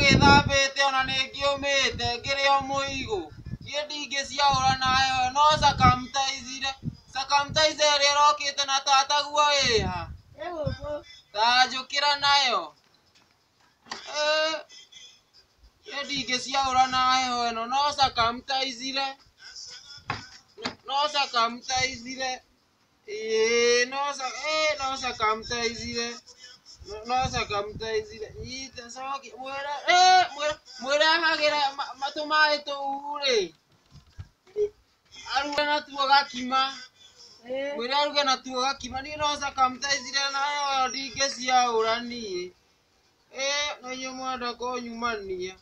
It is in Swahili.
gĩthambĩte ona nĩngĩũmĩte ngĩrĩ o mũigũ niĩ ndingĩciahũra nayo no sakamtaizire ĩrĩa ĩrokĩte na tataguo ĩha ta njũkĩra nayo niĩ ndingĩciahũra na heho ĩno no sakamtaizire no sakamtaizire nyita coki mwĩre ahagĩre tũmaĩ tũu rĩ aruge natuo gakima mwĩre aruge natuo gakima niĩ no sakamtaizire nayo ndingĩciahũra niĩ na inyuĩ mwenda kũnyumania.